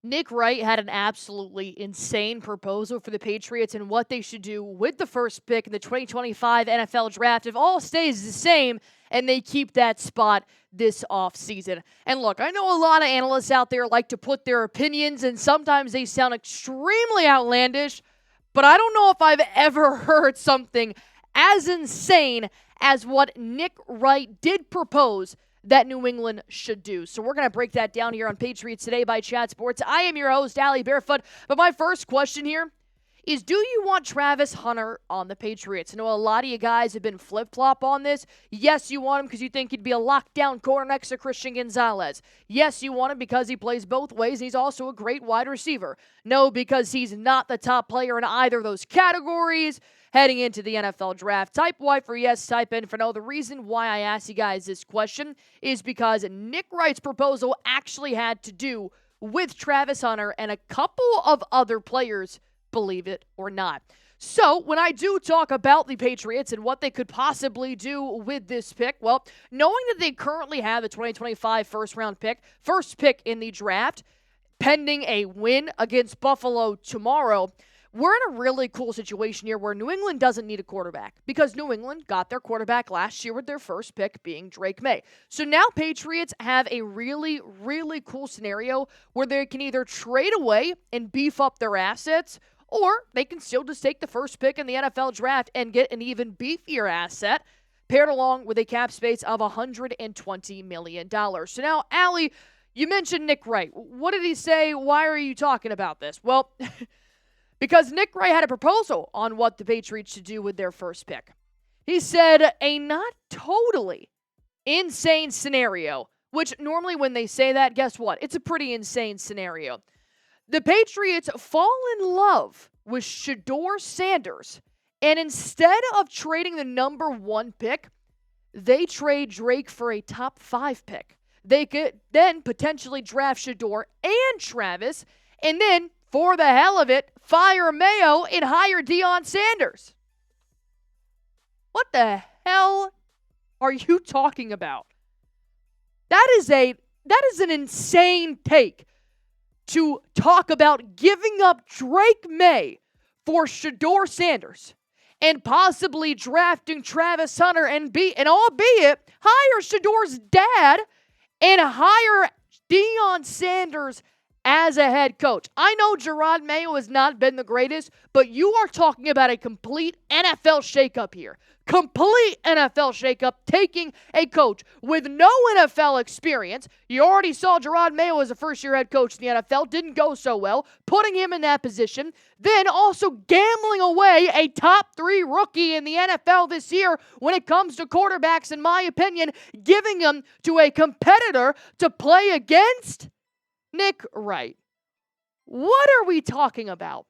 Nick Wright had an absolutely insane proposal for the Patriots and what they should do with the first pick in the 2025 NFL Draft if all stays the same and they keep that spot this offseason. And look, I know a lot of analysts out there like to put their opinions, and sometimes they sound extremely outlandish, but I don't know if I've ever heard something as insane as what Nick Wright did propose that New England should do. So we're going to break that down here on Patriots Today by Chat Sports. I am your host, Allie Barefoot. But my first question here is, do you want Travis Hunter on the Patriots? I know a lot of you guys have been flip-flop on this. Yes, you want him because you think he'd be a lockdown corner next to Christian Gonzalez. Yes, you want him because he plays both ways and he's also a great wide receiver. No, because he's not the top player in either of those categories heading into the NFL Draft. Type Y for yes, type N for no. The reason why I asked you guys this question is because Nick Wright's proposal actually had to do with Travis Hunter and a couple of other players, believe it or not. So when I do talk about the Patriots and what they could possibly do with this pick, well, knowing that they currently have the 2025 first pick in the draft, pending a win against Buffalo tomorrow, we're in a really cool situation here where New England doesn't need a quarterback because New England got their quarterback last year with their first pick being Drake Maye. So now Patriots have a really, really cool scenario where they can either trade away and beef up their assets, or they can still just take the first pick in the NFL Draft and get an even beefier asset paired along with a cap space of $120 million. So now, Allie, you mentioned Nick Wright. What did he say? Why are you talking about this? Well, because Nick Wright had a proposal on what the Patriots should do with their first pick. He said a not totally insane scenario, which normally when they say that, guess what? It's a pretty insane scenario. The Patriots fall in love with Shedeur Sanders, and instead of trading the number 1 pick, they trade Drake for a top 5 pick. They could then potentially draft Shedeur and Travis, and then, for the hell of it, fire Mayo and hire Deion Sanders. What the hell are you talking about? That is an insane take to talk about giving up Drake Maye for Shedeur Sanders and possibly drafting Travis Hunter and albeit hire Shedeur's dad and hire Deion Sanders as a head coach. I know Jerod Mayo has not been the greatest, but you are talking about a complete NFL shakeup here. Complete NFL shakeup, taking a coach with no NFL experience. You already saw Jerod Mayo as a first-year head coach in the NFL. Didn't go so well. Putting him in that position. Then also gambling away a top 3 rookie in the NFL this year when it comes to quarterbacks, in my opinion, giving him to a competitor to play against Nick Wright. What are we talking about?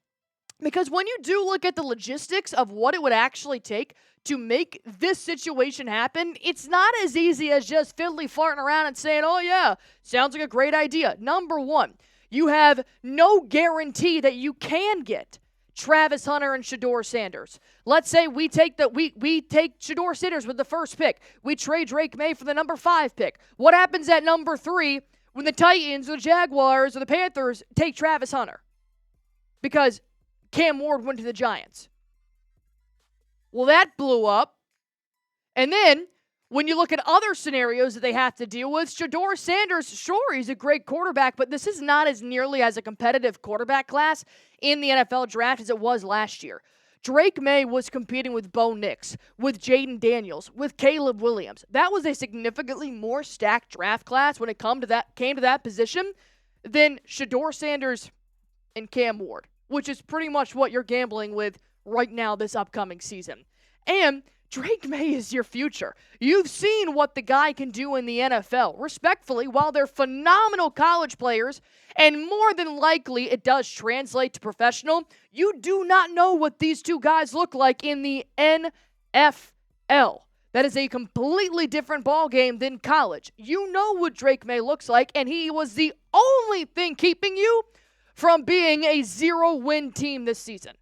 Because when you do look at the logistics of what it would actually take to make this situation happen, it's not as easy as just fiddly farting around and saying, oh yeah, sounds like a great idea. Number one, you have no guarantee that you can get Travis Hunter and Shedeur Sanders. Let's say we take Shedeur Sanders with the first pick. We trade Drake Maye for the number 5 pick. What happens at number 3 when the Titans or the Jaguars or the Panthers take Travis Hunter? Because Cam Ward went to the Giants. Well, that blew up. And then, when you look at other scenarios that they have to deal with, Shedeur Sanders, sure, he's a great quarterback, but this is not as nearly as a competitive quarterback class in the NFL Draft as it was last year. Drake Maye was competing with Bo Nix, with Jaden Daniels, with Caleb Williams. That was a significantly more stacked draft class when it came to that position than Shedeur Sanders and Cam Ward, which is pretty much what you're gambling with right now this upcoming season. And Drake Maye is your future. You've seen what the guy can do in the NFL. Respectfully, while they're phenomenal college players, and more than likely it does translate to professional, you do not know what these two guys look like in the NFL. That is a completely different ballgame than college. You know what Drake Maye looks like, and he was the only thing keeping you from being a 0-win team this season.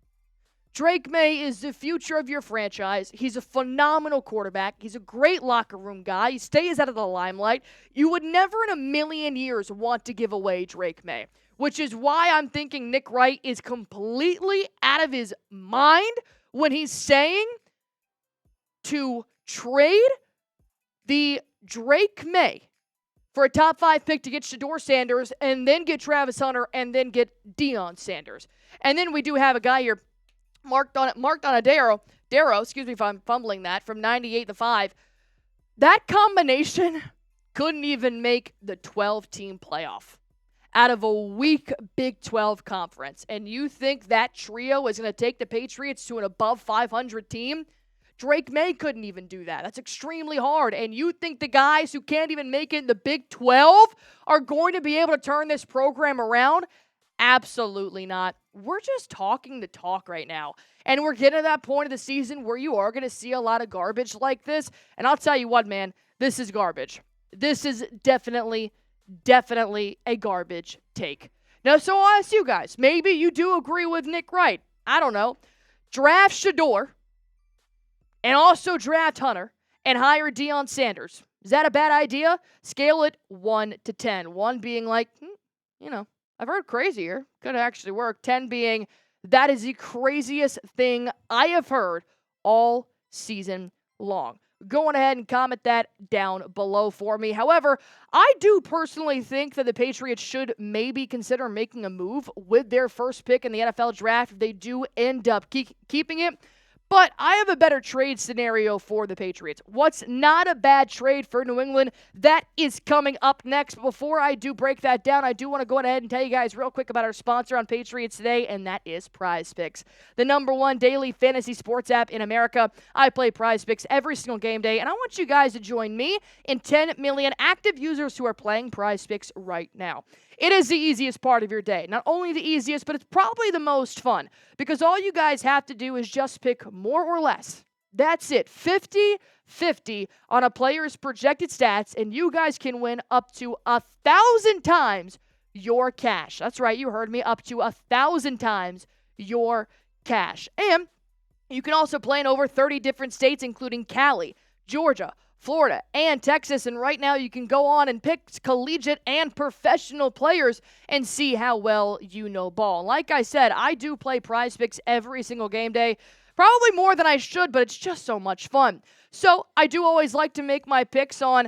Drake Maye is the future of your franchise. He's a phenomenal quarterback. He's a great locker room guy. He stays out of the limelight. You would never in a million years want to give away Drake Maye, which is why I'm thinking Nick Wright is completely out of his mind when he's saying to trade the Drake Maye for a top 5 pick to get Shedeur Sanders and then get Travis Hunter and then get Deion Sanders. And then we do have a guy here, marked on a Darrow, excuse me if I'm fumbling that, from 98-5. That combination couldn't even make the 12-team playoff out of a weak Big 12 conference. And you think that trio is going to take the Patriots to an above 500 team? Drake Maye couldn't even do that. That's extremely hard. And you think the guys who can't even make it in the Big 12 are going to be able to turn this program around? Absolutely not. We're just talking the talk right now. And we're getting to that point of the season where you are going to see a lot of garbage like this. And I'll tell you what, man, this is garbage. This is definitely a garbage take. Now, so I'll ask you guys, maybe you do agree with Nick Wright. I don't know. Draft Shedeur and also draft Hunter and hire Deion Sanders. Is that a bad idea? Scale it 1 to 10. 1 being like, I've heard crazier. Could actually work. 10 being, that is the craziest thing I have heard all season long. Go on ahead and comment that down below for me. However, I do personally think that the Patriots should maybe consider making a move with their first pick in the NFL draft if they do end up keeping it. But I have a better trade scenario for the Patriots. What's not a bad trade for New England? That is coming up next. But before I do break that down, I do want to go ahead and tell you guys real quick about our sponsor on Patriots Today, and that is Prize Picks, the #1 daily fantasy sports app in America. I play Prize Picks every single game day, and I want you guys to join me in 10 million active users who are playing Prize Picks right now. It is the easiest part of your day. Not only the easiest, but it's probably the most fun because all you guys have to do is just pick more or less. That's it. 50-50 on a player's projected stats, and you guys can win up to 1,000 times your cash. That's right. You heard me. Up to 1,000 times your cash. And you can also play in over 30 different states, including Cali, Georgia, Florida, and Texas. And right now you can go on and pick collegiate and professional players and see how well you know ball. Like I said, I do play Prize Picks every single game day. Probably more than I should, but it's just so much fun. So I do always like to make my picks on,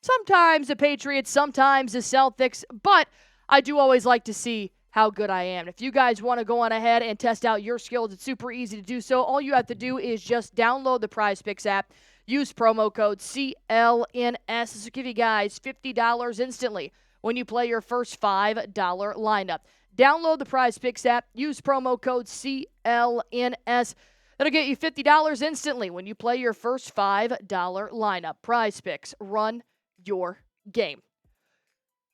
sometimes the Patriots, sometimes the Celtics, but I do always like to see how good I am. If you guys want to go on ahead and test out your skills, it's super easy to do so. All you have to do is just download the Prize Picks app. Use promo code CLNS. This will give you guys $50 instantly when you play your first $5 lineup. Download the Prize Picks app. Use promo code CLNS. That'll get you $50 instantly when you play your first $5 lineup. Prize Picks. Run your game.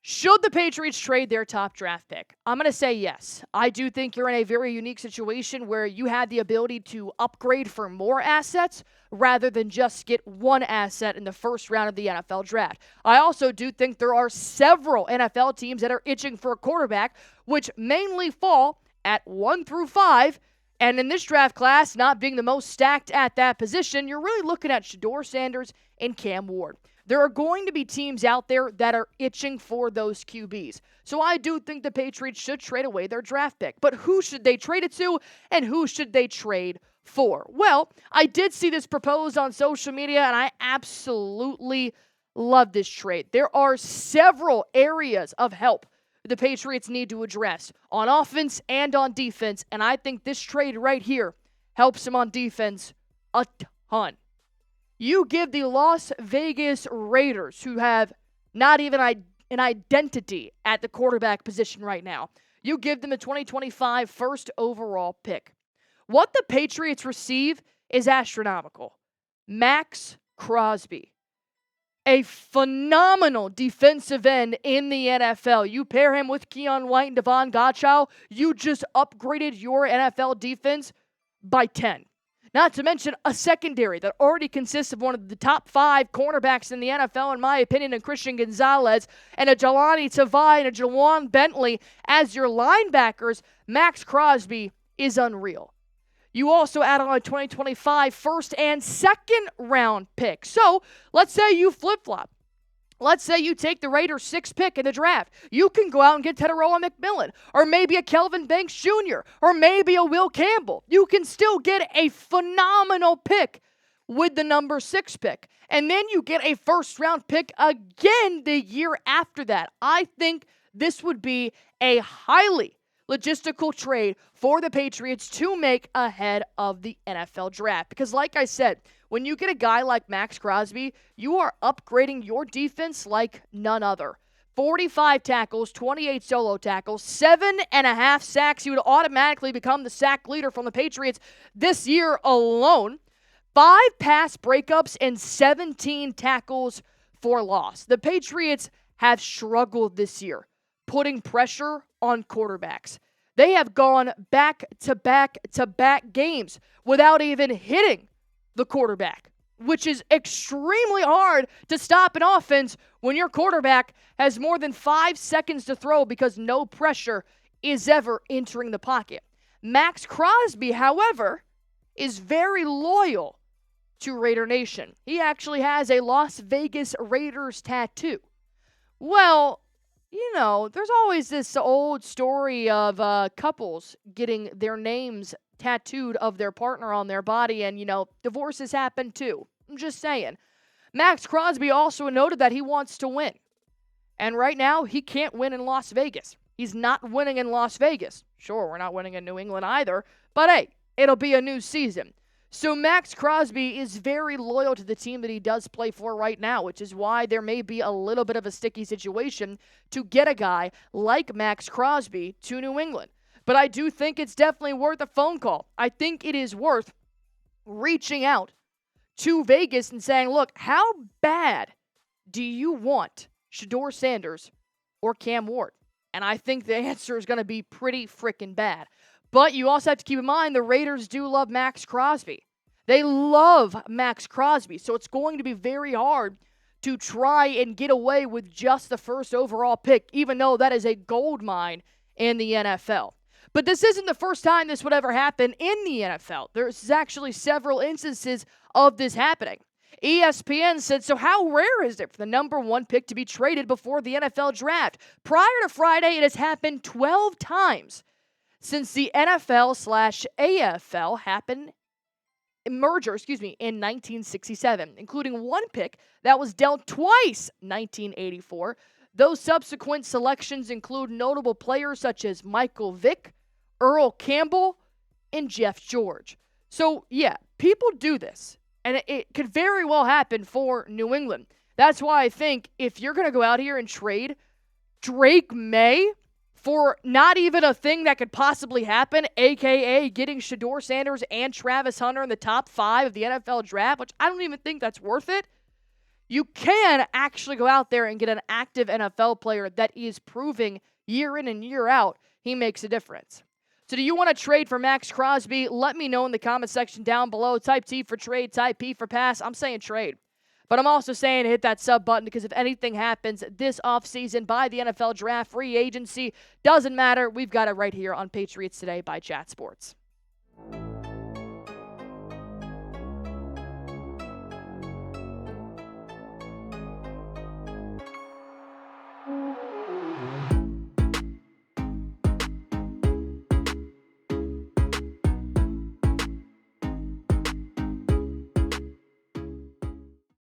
Should the Patriots trade their top draft pick? I'm going to say yes. I do think you're in a very unique situation where you have the ability to upgrade for more assets rather than just get one asset in the first round of the NFL draft. I also do think there are several NFL teams that are itching for a quarterback, which mainly fall at 1 through 5. And in this draft class, not being the most stacked at that position, you're really looking at Shedeur Sanders and Cam Ward. There are going to be teams out there that are itching for those QBs. So I do think the Patriots should trade away their draft pick. But who should they trade it to, and who should they trade for? Well, I did see this proposed on social media, and I absolutely love this trade. There are several areas of help the Patriots need to address on offense and on defense, and I think this trade right here helps them on defense a ton. You give the Las Vegas Raiders, who have not even an identity at the quarterback position right now, you give them a 2025 first overall pick. What the Patriots receive is astronomical. Maxx Crosby, a phenomenal defensive end in the NFL. You pair him with Keion White and Devon Godchaux, you just upgraded your NFL defense by 10. Not to mention a secondary that already consists of one of the top 5 cornerbacks in the NFL, in my opinion, and Christian Gonzalez, and a Jelani Tavai and a Jawan Bentley as your linebackers. Maxx Crosby is unreal. You also add on a 2025 first and second round pick. So let's say you flip-flop. Let's say you take the Raiders' 6th pick in the draft. You can go out and get Teteroa McMillan, or maybe a Kelvin Banks Jr., or maybe a Will Campbell. You can still get a phenomenal pick with the number 6 pick. And then you get a first-round pick again the year after that. I think this would be a highly logistical trade for the Patriots to make ahead of the NFL draft. Because like I said, when you get a guy like Maxx Crosby, you are upgrading your defense like none other. 45 tackles, 28 solo tackles, 7.5 sacks. You would automatically become the sack leader from the Patriots this year alone. 5 pass breakups and 17 tackles for loss. The Patriots have struggled this year putting pressure on quarterbacks. They have gone back-to-back games without even hitting the quarterback, which is extremely hard to stop an offense when your quarterback has more than 5 seconds to throw because no pressure is ever entering the pocket. Maxx Crosby, however, is very loyal to Raider Nation. He actually has a Las Vegas Raiders tattoo. Well, you know, there's always this old story of couples getting their names tattooed of their partner on their body, and, you know, divorces happen too. I'm just saying. Maxx Crosby also noted that he wants to win. And right now, he can't win in Las Vegas. He's not winning in Las Vegas. Sure, we're not winning in New England either, but hey, it'll be a new season. So Maxx Crosby is very loyal to the team that he does play for right now, which is why there may be a little bit of a sticky situation to get a guy like Maxx Crosby to New England. But I do think it's definitely worth a phone call. I think it is worth reaching out to Vegas and saying, look, how bad do you want Shedeur Sanders or Cam Ward? And I think the answer is going to be pretty freaking bad. But you also have to keep in mind the Raiders do love Maxx Crosby. They love Maxx Crosby. So it's going to be very hard to try and get away with just the first overall pick, even though that is a gold mine in the NFL. But this isn't the first time this would ever happen in the NFL. There's actually several instances of this happening. ESPN said, so how rare is it for the number 1 pick to be traded before the NFL draft? Prior to Friday, it has happened 12 times since the NFL/AFL merger, in 1967, including 1 pick that was dealt twice, 1984. Those subsequent selections include notable players such as Michael Vick, Earl Campbell, and Jeff George. So, yeah, people do this, and it could very well happen for New England. That's why I think if you're going to go out here and trade Drake Maye for not even a thing that could possibly happen, a.k.a. getting Shedeur Sanders and Travis Hunter in the top 5 of the NFL draft, which I don't even think that's worth it, you can actually go out there and get an active NFL player that is proving year in and year out he makes a difference. So do you want to trade for Maxx Crosby? Let me know in the comment section down below. Type T for trade, type P for pass. I'm saying trade. But I'm also saying hit that sub button because if anything happens this offseason by the NFL draft, free agency, doesn't matter. We've got it right here on Patriots Today by Chat Sports.